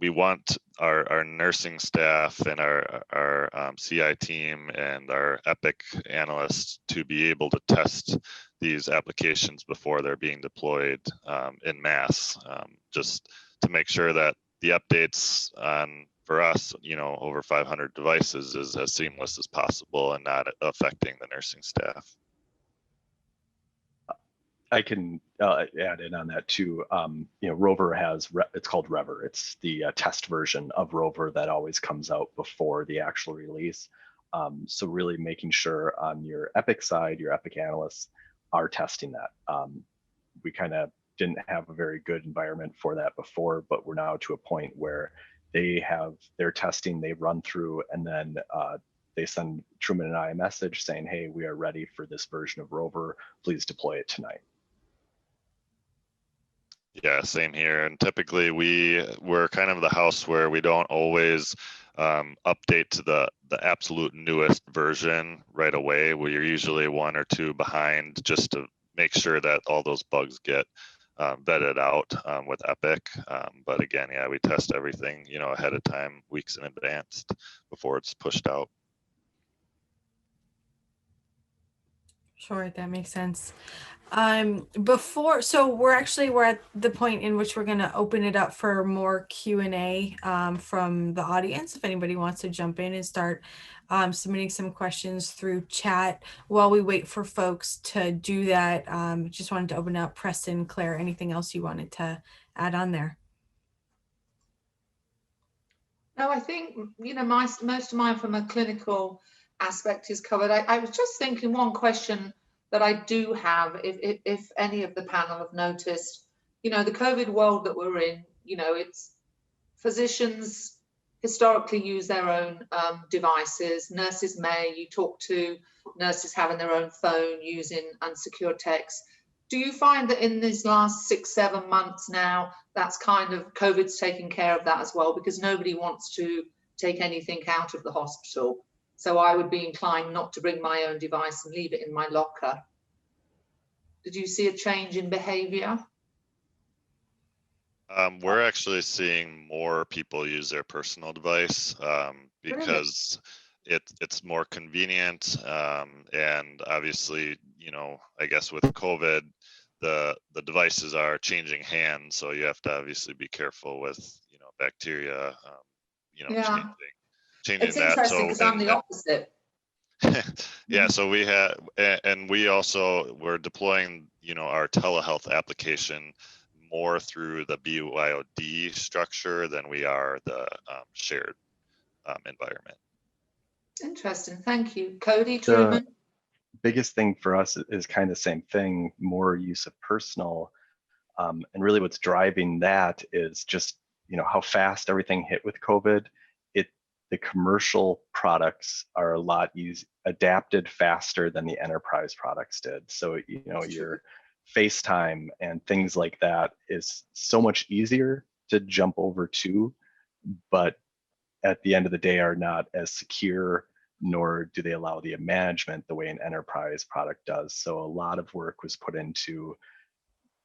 we want our nursing staff and our CI team and our Epic analysts to be able to test these applications before they're being deployed en masse, just to make sure that the updates for us, you know, over 500 devices is as seamless as possible and not affecting the nursing staff. I can add in on that too. You know, Rover has, it's called Rever. It's the test version of Rover that always comes out before the actual release. So really making sure on your Epic side, your Epic analysts are testing that. We kind of didn't have a very good environment for that before, but we're now to a point where they have their testing, they run through, and then they send Truman and I a message saying, hey, we are ready for this version of Rover. Please deploy it tonight. Yeah, same here. And typically we're kind of the house where we don't always update to the absolute newest version right away. We're usually 1 or 2 behind just to make sure that all those bugs get vetted out with Epic. But again, yeah, we test everything, you know, ahead of time, weeks in advance before it's pushed out. Sure, that makes sense. So we're at the point in which we're going to open it up for more Q&A from the audience. If anybody wants to jump in and start submitting some questions through chat while we wait for folks to do that, just wanted to open up. Preston, Claire, anything else you wanted to add on there? No, I think, you know, most of mine from a clinical aspect is covered. I was just thinking one question that I do have, if any of the panel have noticed, you know, the COVID world that we're in, you know, it's physicians historically use their own devices. Nurses may, you talk to nurses having their own phone using unsecure text. Do you find that in these last 6-7 months now, that's kind of COVID's taking care of that as well, because nobody wants to take anything out of the hospital. So I would be inclined not to bring my own device and leave it in my locker. Did you see a change in behavior? We're actually seeing more people use their personal device because it's more convenient, and obviously, you know, I guess with COVID, the devices are changing hands, so you have to obviously be careful with, you know, bacteria, you know, Yeah. changing It's that. interesting So because I'm the opposite. yeah, so we have, and we also, we're deploying, you know, our telehealth application more through the BYOD structure than we are the shared environment. Interesting, thank you. Cody, Truman? Biggest thing for us is kind of the same thing, more use of personal. And really what's driving that is just, you know, how fast everything hit with COVID. The commercial products are a lot adapted faster than the enterprise products did. So, you know, your FaceTime and things like that is so much easier to jump over to, but at the end of the day are not as secure, nor do they allow the management the way an enterprise product does. So a lot of work was put into,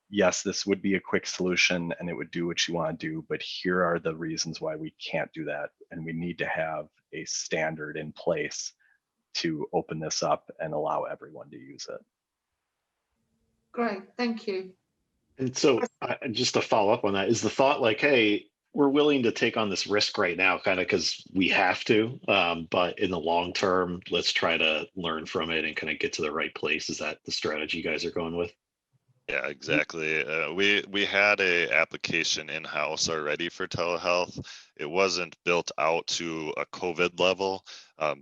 yes, this would be a quick solution and it would do what you want to do, but here are the reasons why we can't do that. And we need to have a standard in place to open this up and allow everyone to use it. Great, thank you. And so just to follow up on that, is the thought like, hey, we're willing to take on this risk right now, kind of because we have to, but in the long term, let's try to learn from it and kind of get to the right place. Is that the strategy you guys are going with? Yeah, exactly. We had a application in-house already for telehealth. It wasn't built out to a COVID level,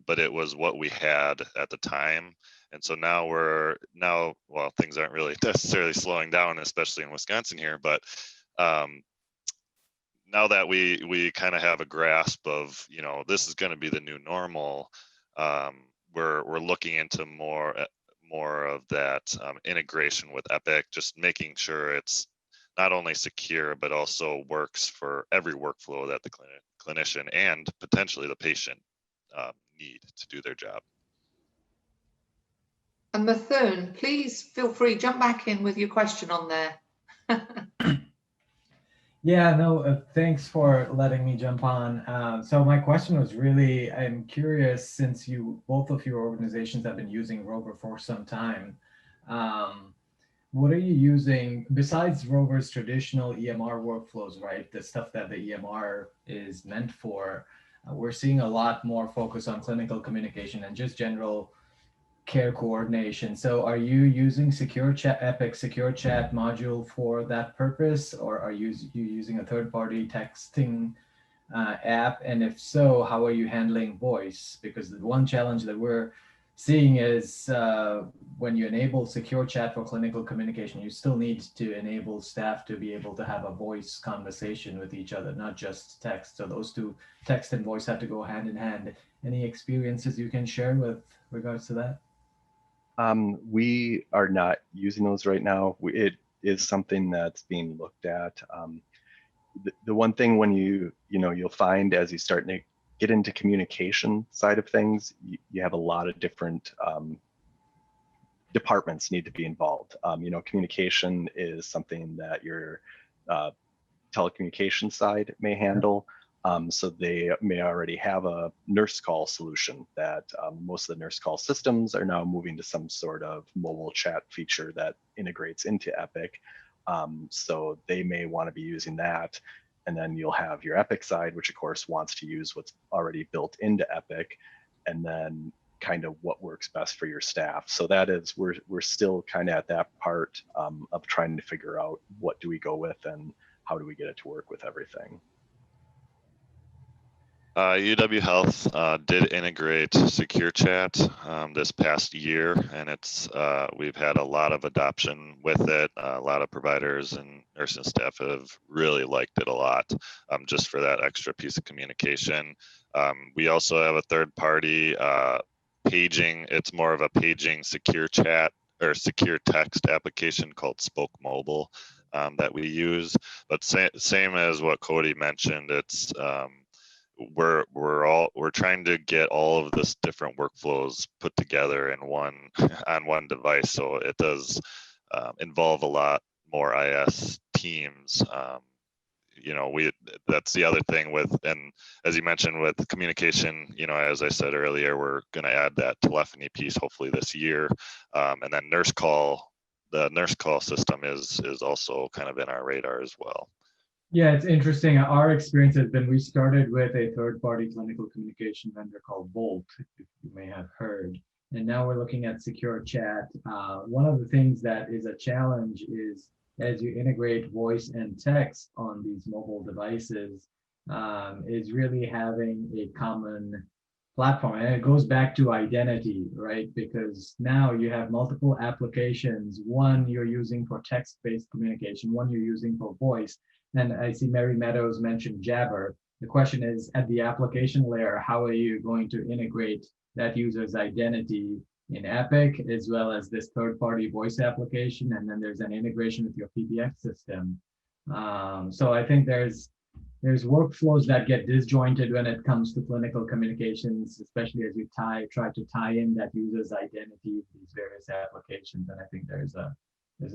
but it was what we had at the time. And so now well, things aren't really necessarily slowing down, especially in Wisconsin here, but now that we kind of have a grasp of, you know, this is going to be the new normal, we're looking into more of that integration with Epic, just making sure it's not only secure, but also works for every workflow that the clinician and potentially the patient need to do their job. And Mathune, please feel free, jump back in with your question on there. Yeah, no, thanks for letting me jump on. So my question was really, I'm curious, since both of your organizations have been using Rover for some time, what are you using besides Rover's traditional EMR workflows, right? The stuff that the EMR is meant for. We're seeing a lot more focus on clinical communication and just general care coordination. So are you using Epic Secure Chat module for that purpose, or are you using a third-party texting app? And if so, how are you handling voice? Because the one challenge that we're seeing is when you enable secure chat for clinical communication, you still need to enable staff to be able to have a voice conversation with each other, not just text. So those two, text and voice, have to go hand in hand. Any experiences you can share with regards to that? We are not using those right now. It is something that's being looked at. The one thing when you'll find as you start to get into communication side of things, you have a lot of different departments need to be involved. Communication is something that your telecommunication side may handle. So they may already have a nurse call solution that most of the nurse call systems are now moving to some sort of mobile chat feature that integrates into Epic. So they may want to be using that. And then you'll have your Epic side, which of course wants to use what's already built into Epic, and then kind of what works best for your staff. So that is, we're still kind of at that part of trying to figure out what do we go with and how do we get it to work with everything. UW Health did integrate Secure Chat this past year, and we've had a lot of adoption with it. A lot of providers and nursing staff have really liked it a lot, just for that extra piece of communication. We also have a third-party paging. It's more of a paging secure chat or secure text application called Spoke Mobile that we use. But same as what Cody mentioned, it's we're trying to get all of this different workflows put together in one on one device, so it does involve a lot more IS teams. That's the other thing with, and as you mentioned with communication, as I said earlier, we're going to add that telephony piece hopefully this year, and then the nurse call system is also kind of in our radar as well. Yeah, it's interesting. Our experience has been we started with a third-party clinical communication vendor called Volt, if you may have heard. And now we're looking at secure chat. One of the things that is a challenge is as you integrate voice and text on these mobile devices, is really having a common platform. And it goes back to identity, right? Because now you have multiple applications. One you're using for text-based communication, one you're using for voice. And I see Mary Meadows mentioned Jabber. The question is, at the application layer, how are you going to integrate that user's identity in Epic, as well as this third-party voice application? And then there's an integration with your PBX system. So I think there's workflows that get disjointed when it comes to clinical communications, especially as you try to tie in that user's identity to these various applications. And I think there's a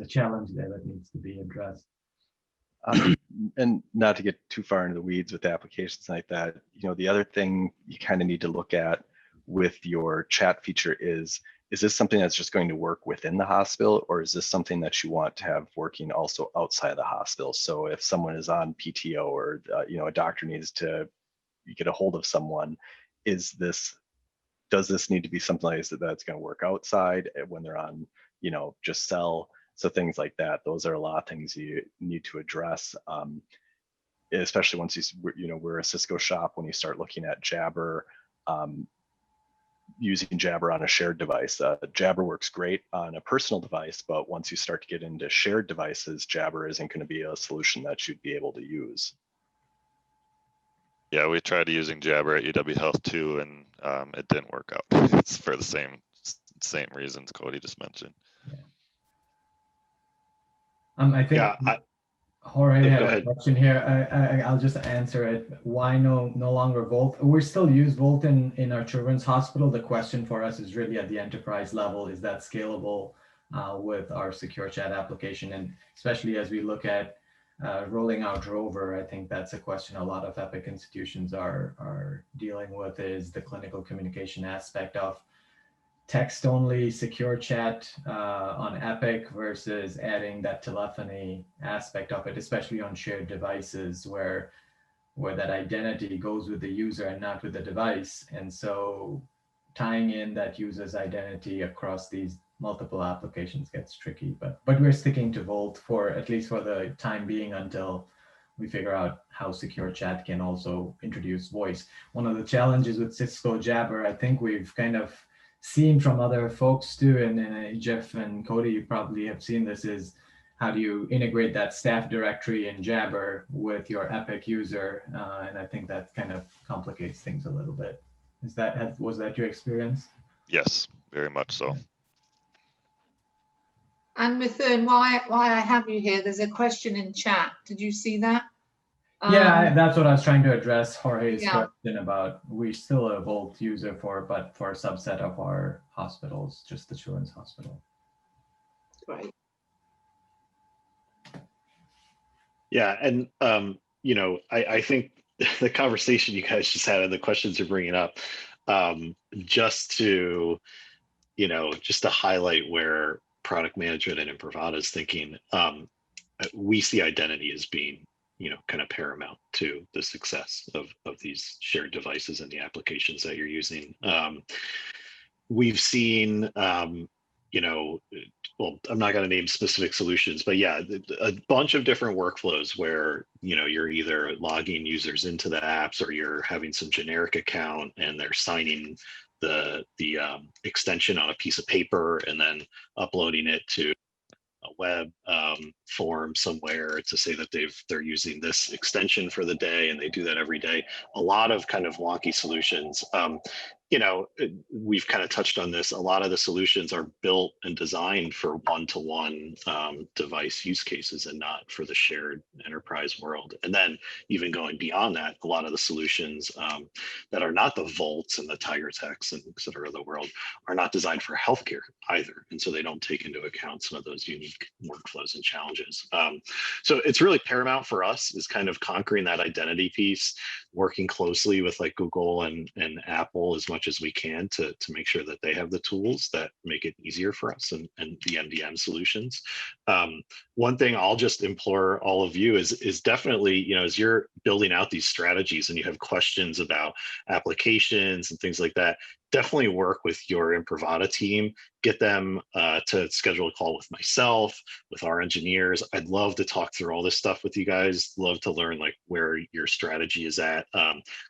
challenge there that needs to be addressed. And not to get too far into the weeds with applications like that, the other thing you kind of need to look at with your chat feature is this something that's just going to work within the hospital, or is this something that you want to have working also outside the hospital? So if someone is on PTO or a doctor needs to get a hold of someone, does this need to be something like that's going to work outside when they're on just cell? So things like that, those are a lot of things you need to address, especially once we're a Cisco shop. When you start looking at Jabber, using Jabber on a shared device, Jabber works great on a personal device, but once you start to get into shared devices, Jabber isn't going to be a solution that you'd be able to use. Yeah, we tried using Jabber at UW Health too, and it didn't work out. It's for the same reasons Cody just mentioned. Yeah. I think Jorge had a question here. I'll just answer it. Why no longer Volt? We still use Volt in our children's hospital. The question for us is really at the enterprise level, is that scalable with our secure chat application? And especially as we look at rolling out Rover, I think that's a question a lot of Epic institutions are dealing with, is the clinical communication aspect of text-only secure chat on Epic versus adding that telephony aspect of it, especially on shared devices where that identity goes with the user and not with the device. And so tying in that user's identity across these multiple applications gets tricky, but we're sticking to Volt for at least for the time being until we figure out how secure chat can also introduce voice. One of the challenges with Cisco Jabber, I think we've kind of seen from other folks too, and Jeff and Cody, you probably have seen this, is how do you integrate that staff directory in Jabber with your Epic user? And I think that kind of complicates things a little bit. Was that your experience? Yes, very much so. And Mithun, why I have you here, there's a question in chat. Did you see that? Yeah, that's what I was trying to address Jorge's question about. We're still a Volt user but for a subset of our hospitals, just the children's hospital. Great. Yeah, and I think the conversation you guys just had and the questions you're bringing up, just to highlight where product management and Imprivata is thinking, we see identity as being kind of paramount to the success of these shared devices and the applications that you're using. We've seen well, I'm not going to name specific solutions, but yeah, a bunch of different workflows where, you know, you're either logging users into the apps or you're having some generic account and they're signing the extension on a piece of paper and then uploading it to a web form somewhere to say that they're using this extension for the day, and they do that every day. A lot of kind of wonky solutions. You know, we've kind of touched on this. A lot of the solutions are built and designed for one-to-one device use cases and not for the shared enterprise world. And then even going beyond that, a lot of the solutions that are not the Volts and the Tiger Techs and et cetera of the world are not designed for healthcare either. And so they don't take into account some of those unique workflows and challenges. So it's really paramount for us is kind of conquering that identity piece, working closely with like Google and Apple as much as we can to make sure that they have the tools that make it easier for us and the MDM solutions. One thing I'll just implore all of you is definitely, you know, as you're building out these strategies and you have questions about applications and things like that, definitely work with your Imprivata team, get them to schedule a call with myself, with our engineers. I'd love to talk through all this stuff with you guys. Love to learn like where your strategy is at.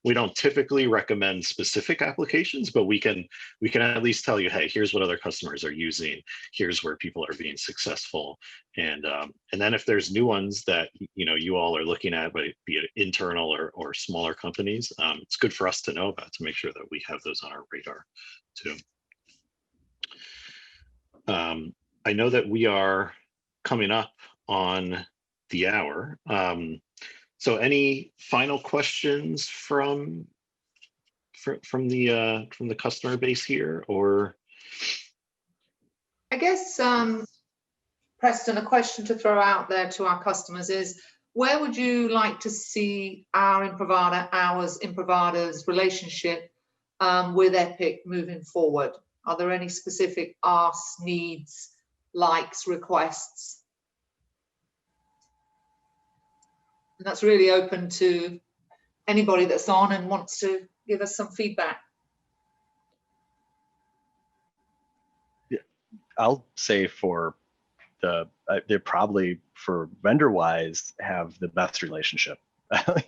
We don't typically recommend specific applications, but we can at least tell you, hey, here's what other customers are using. Here's where people are being successful. And then if there's new ones that, you know, you all are looking at, but be it internal or smaller companies, it's good for us to know about to make sure that we have those on our radar too. I know that we are coming up on the hour. So any final questions from the customer base here, or? I guess, Preston, a question to throw out there to our customers is, where would you like to see Imprivata's relationship with Epic moving forward? Are there any specific asks, needs, likes, requests? And that's really open to anybody that's on and wants to give us some feedback. I'll say for they probably for vendor wise have the best relationship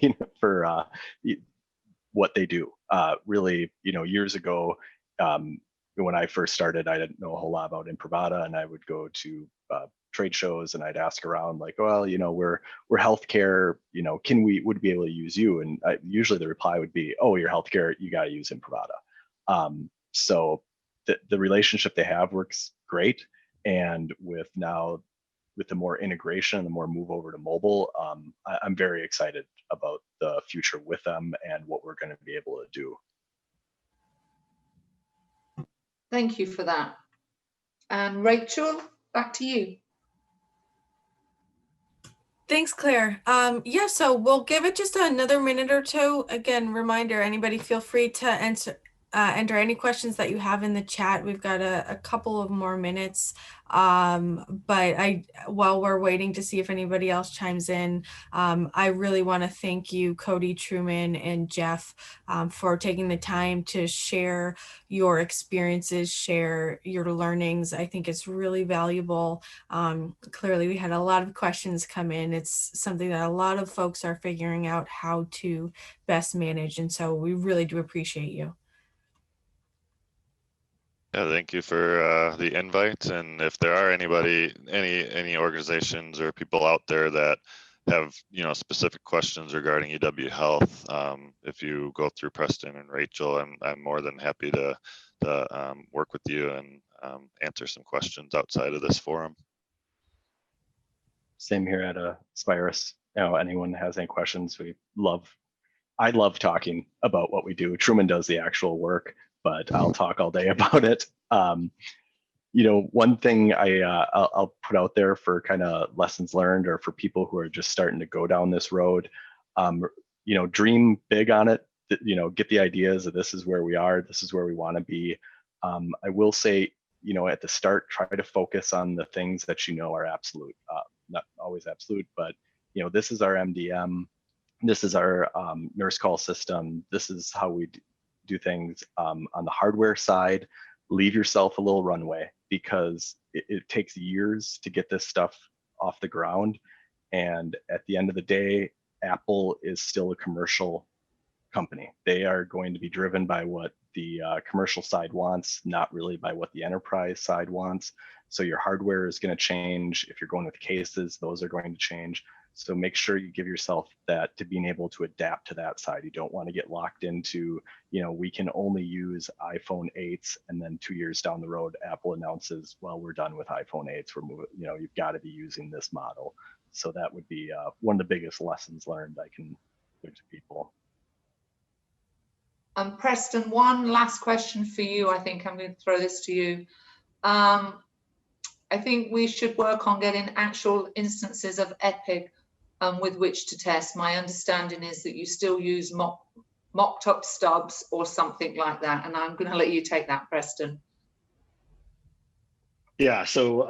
you know, for what they do. Really, you know, years ago, when I first started, I didn't know a whole lot about Imprivata, and I would go to trade shows and I'd ask around like, well, you know, we're healthcare, you know, would we be able to use you? And usually the reply would be, oh, you're healthcare, you got to use Imprivata. So the relationship they have works great. And with the more integration and the more move over to mobile, I'm very excited about the future with them and what we're going to be able to do. Thank you for that. And Rachel, back to you. Thanks, Claire. Yeah, so we'll give it just another minute or two. Again, reminder, anybody feel free to enter any questions that you have in the chat. We've got a couple of more minutes. But while we're waiting to see if anybody else chimes in, I really want to thank you, Cody, Truman, and Jeff, for taking the time to share your experiences, share your learnings. I think it's really valuable. Clearly, we had a lot of questions come in. It's something that a lot of folks are figuring out how to best manage. And so we really do appreciate you. Yeah, thank you for the invite. And if there are any organizations or people out there that have, you know, specific questions regarding EW Health, if you go through Preston and Rachel, I'm more than happy to work with you and answer some questions outside of this forum. Same here at Aspirus. You know, anyone has any questions, I love talking about what we do. Truman does the actual work, but I'll talk all day about it. You know, one thing I'll put out there for kind of lessons learned, or for people who are just starting to go down this road, you know, dream big on it. You know, get the ideas of this is where we are, this is where we want to be. I will say, you know, at the start, try to focus on the things that you know are absolute, not always absolute, but you know, this is our MDM, this is our nurse call system, this is how we do things. On the hardware side, leave yourself a little runway, because it takes years to get this stuff off the ground. And at the end of the day, Apple is still a commercial company. They are going to be driven by what the commercial side wants, not really by what the enterprise side wants. So your hardware is going to change. If you're going with cases, those are going to change. So make sure you give yourself that to being able to adapt to that side. You don't want to get locked into, we can only use iPhone 8s, and then 2 years down the road, Apple announces, well, we're done with iPhone 8s. We're moving, you've got to be using this model. So that would be one of the biggest lessons learned I can give to people. Preston, one last question for you. I think I'm going to throw this to you. I think we should work on getting actual instances of Epic with which to test. My understanding is that you still use mocked up stubs or something like that. And I'm going to let you take that, Preston. Yeah, so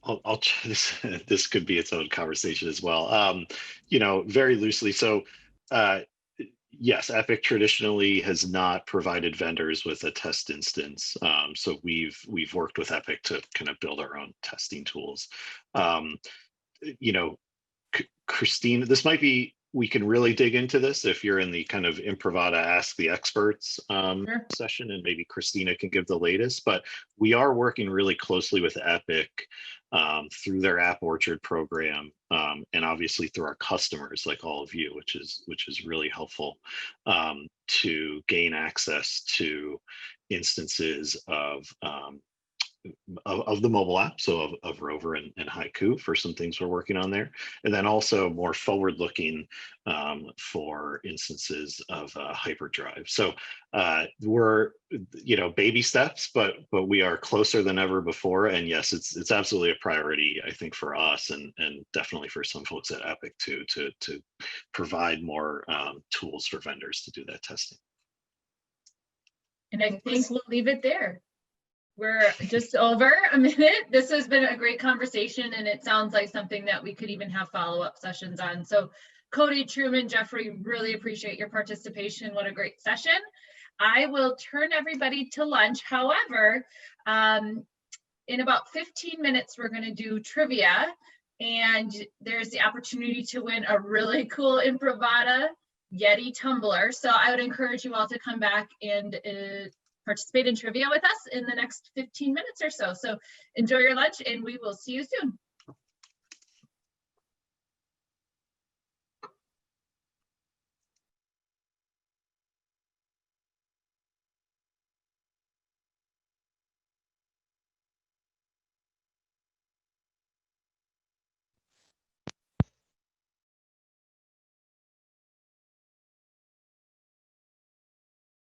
I'll this could be its own conversation as well. Very loosely. So yes, Epic traditionally has not provided vendors with a test instance. So we've worked with Epic to kind of build our own testing tools. Christine, this might be, we can really dig into this if you're in the kind of Imprivata Ask the Experts Sure. session, and maybe Christina can give the latest, but we are working really closely with Epic through their App Orchard program, and obviously through our customers like all of you, which is really helpful to gain access to instances of the mobile app, so of Rover and Haiku for some things we're working on there, and then also more forward-looking for instances of Hyperdrive. So we're baby steps, but we are closer than ever before. And yes, it's absolutely a priority, I think, for us and definitely for some folks at Epic too, to provide more tools for vendors to do that testing. And I think we'll leave it there. We're just over a minute. This has been a great conversation, and it sounds like something that we could even have follow-up sessions on. So Cody, Truman, Jeffrey, really appreciate your participation. What a great session. I will turn everybody to lunch. However, in about 15 minutes, we're going to do trivia, and there's the opportunity to win a really cool Imprivata Yeti tumbler. So I would encourage you all to come back and participate in trivia with us in the next 15 minutes or so. So enjoy your lunch, and we will see you soon.